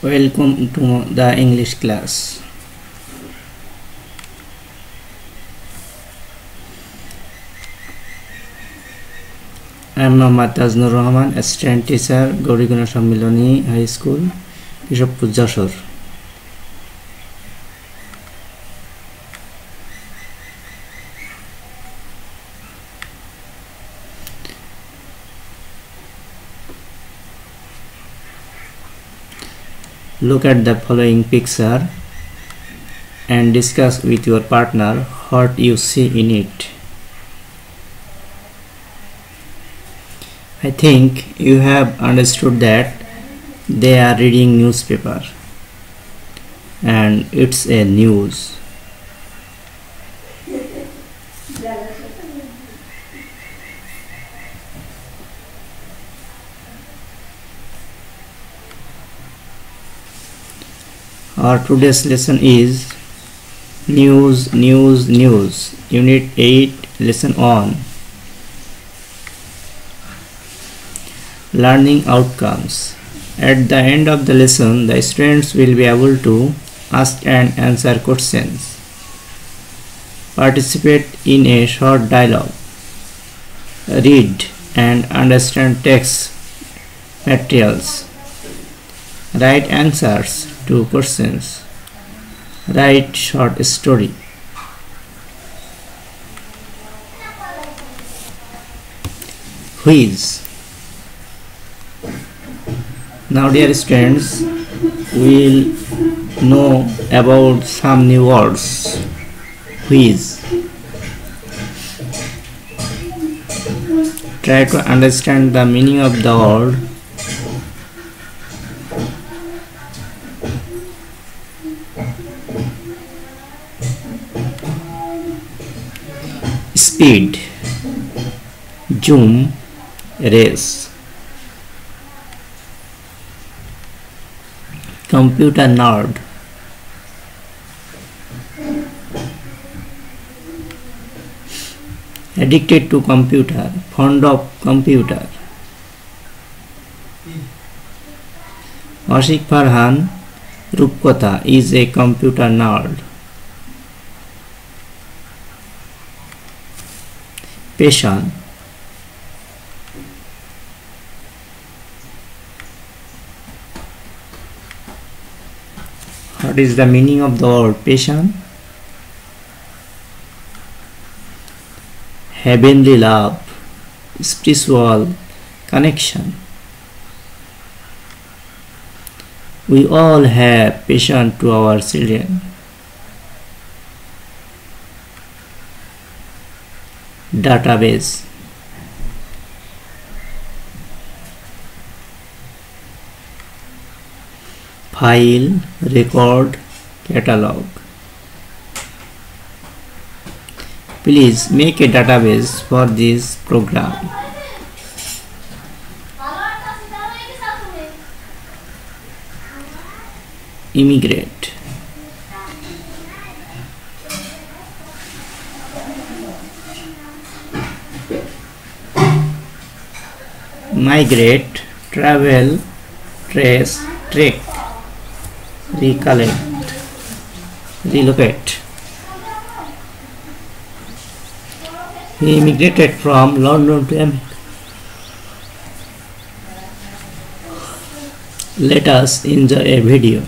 Welcome to the English class. I am Mohammad Taznur Rahman, Assistant Teacher, Gauriguna Sammiloni High School, Bishopur Jashore. Look at the following picture and discuss with your partner what you see in it. I think you have understood that they are reading newspaper and it's a news. Our today's lesson is News, Unit 8, Lesson on Learning Outcomes. At the end of the lesson, the students will be able to ask and answer questions, participate in a short dialogue, read and understand text materials, write answers to questions, write short story. Whiz. Now dear students, we will know about some new words. Whiz. Try to understand the meaning of the word. Speed, zoom, race. Computer nerd, addicted to computer, fond of computer. Ashik Farhan Rupkotha is a computer nerd. Passion, what is the meaning of the word passion? Heavenly love, spiritual connection. We all have passion to our children. Database, file, record, catalog. Please make a database for this program. Immigrate, migrate, travel, trace, trek, recollect, relocate. He immigrated from London to America. Let us enjoy a video.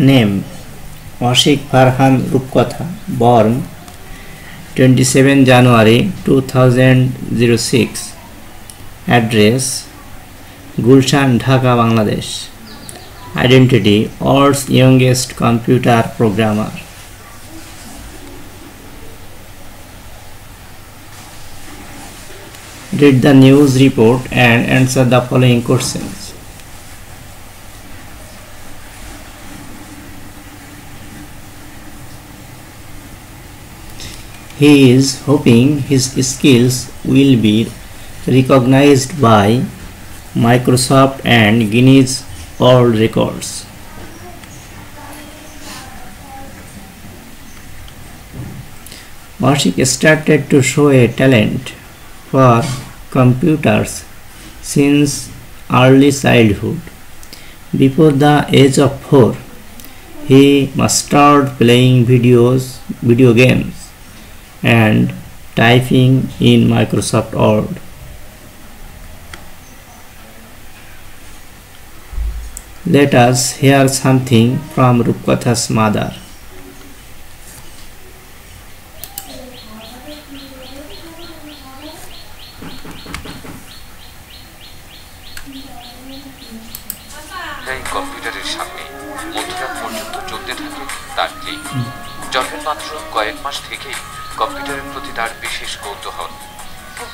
Name: Ashik Farhan Rupkotha, born 27 January 2006. Address: Gulshan, Dhaka, Bangladesh. Identity: world's youngest computer programmer. Read the news report and answer the following questions. He is hoping his skills will be recognized by Microsoft and Guinness World Records. Ashik started to show a talent for computers since early childhood. Before the age of 4, he mastered playing video games and typing in Microsoft Word. Let us hear something from Rupkotha's mother. কম্পিউটারের সামনে মধ্যরাত পর্যন্ত চলতে থাকে তার click. জন্মের মাত্র কয়েক মাস থেকেই কম্পিউটারের প্রতি তার বিশেষ কৌতূহল।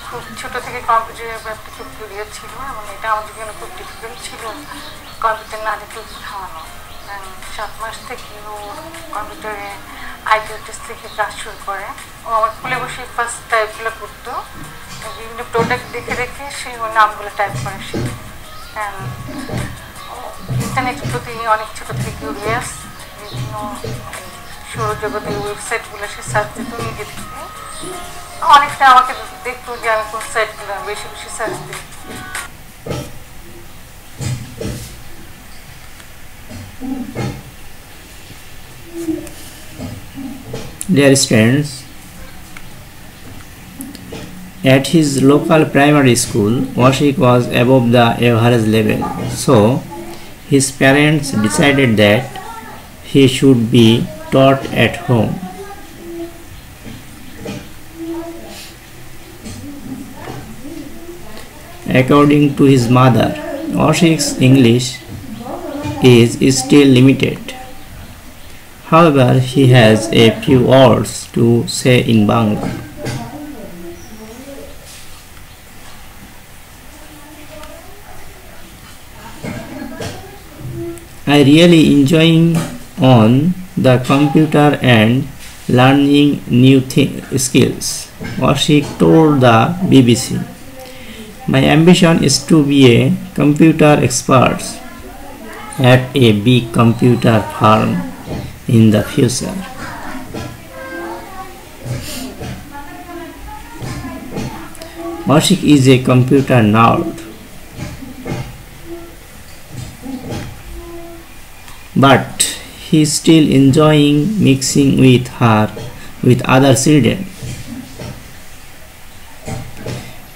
খুব ছোট থেকে কম্পিউটারের ব্যাপারটা খুব ক্লিয়ার ছিল এবং এটা আমাদের জন্য খুব ডিফিকাল্ট ছিল কম্পিউটার না দেখে খাওয়ানো। 7 মাস থেকে ও কম্পিউটারে আইটিও টেস্ট থেকে কাজ শুরু করে। ও আমার কোলে বসে ফার্স্ট টাইপগুলো করতো, বিভিন্ন প্রোডাক্ট দেখে দেখে সে ওর নামগুলো টাইপ করে শিখে। ইন্টারনেটের প্রতি অনেক ছোটো থেকে কিউরিয়াস, বিভিন্ন সৌরজগতের ওয়েবসাইটগুলো সে সার্চ দিত নিজে থেকে। অনেকটা আমাকে দেখতো যে আমি কোন সাইটগুলো বেশি বেশি সার্চ দিই। Dear students, at his local primary school, Ashik was above the average level, so his parents decided that he should be taught at home. According to his mother, Ashik's English is still limited. However, he has a few words to say in Bangla. I really enjoying on the computer and learning new skills, Ashik told the BBC. My ambition is to be a computer expert at a big computer firm in the future. Ashik is a computer nerd, but he is still enjoying mixing with other children,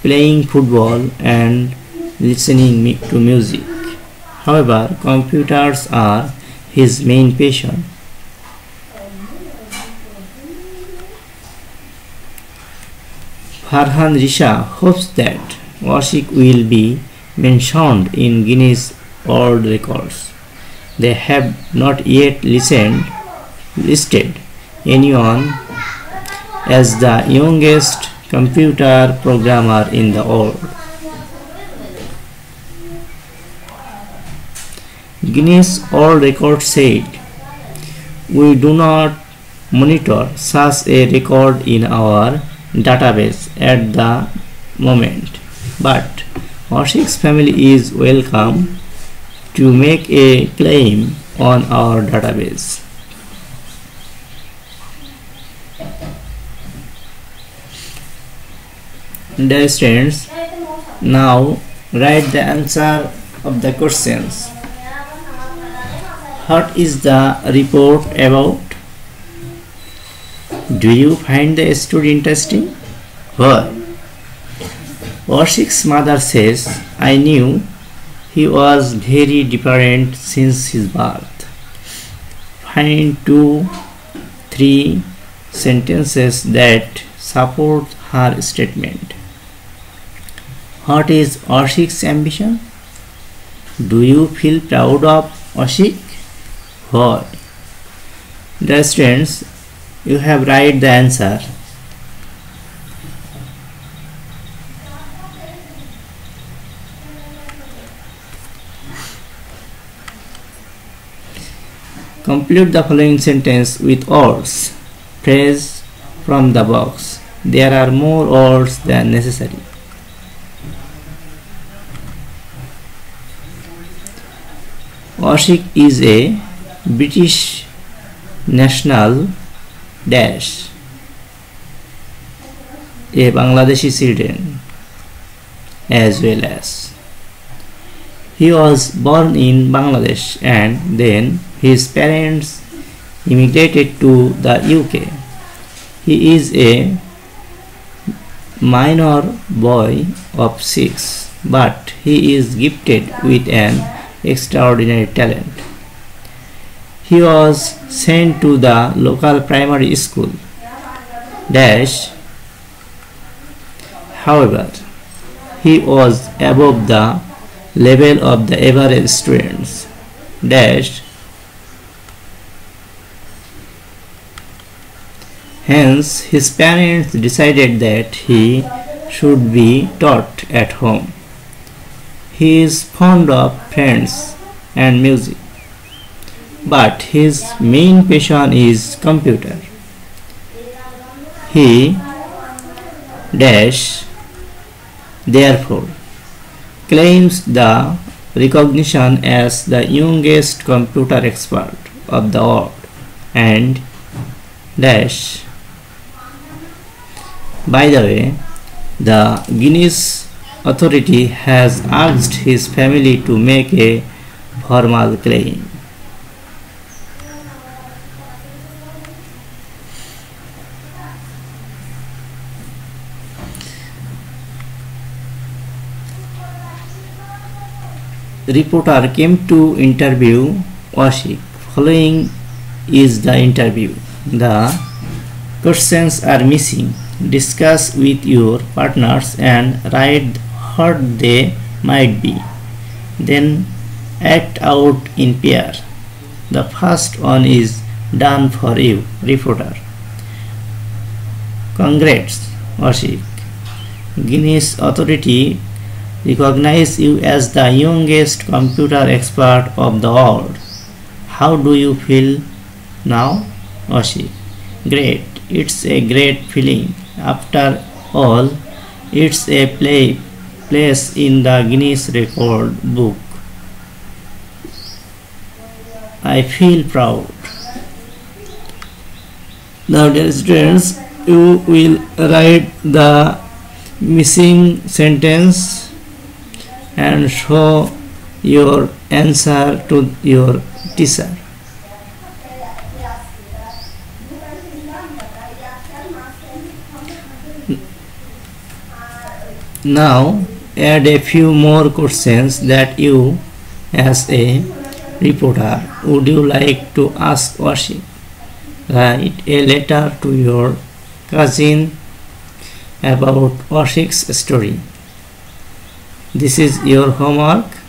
playing football and listening to music. However, computers are his main passion. Farhan Risha hopes that Ashik will be mentioned in Guinness World Records. They have not yet listed anyone as the youngest computer programmer in the world. Guinness World Records said, "We do not monitor such a record in our database at the moment, but Ashik's family is welcome to make a claim on our database." Dear students, now write the answer of the questions. What is the report about? Do you find the story interesting? Why? Ashik's mother says, "I knew he was very different since his birth." find 2-3 sentences that support her statement. What is Ashik's ambition? Do you feel proud of Ashik? Why? Dear students, you have write the answer. Complete the following sentence with words. Phrase from the box. There are more words than necessary. Ashik is a British national dash, a Bangladeshi citizen, as well as he was born in Bangladesh and then his parents immigrated to the UK. He is a minor boy of 6, but he is gifted with an extraordinary talent. He was sent to the local primary school dash. However, he was above the level of the average students dash. Hence, his parents decided that he should be taught at home. He is fond of friends and music, but his main passion is computer. He dash therefore claims the recognition as the youngest computer expert of the world and dash. By the way, the Guinness authority has asked his family to make a formal claim. Reporter came to interview Ashik. Following is the interview. The questions are missing. Discuss with your partners and write what they might be. Then act out in pair. The first one is done for you. Reporter: Congrats, Ashik. Guinness authority recognize you as the youngest computer expert of the world. How do you feel now, Ashik? Great. It's a great feeling. After all, it's a place in the Guinness record book. I feel proud. Now, dear students, you will write the missing sentence and show your answer to your teacher. Now add a few more questions that you as a reporter would you like to ask Ashik. Write a letter to your cousin about Ashik's story. This is your homework.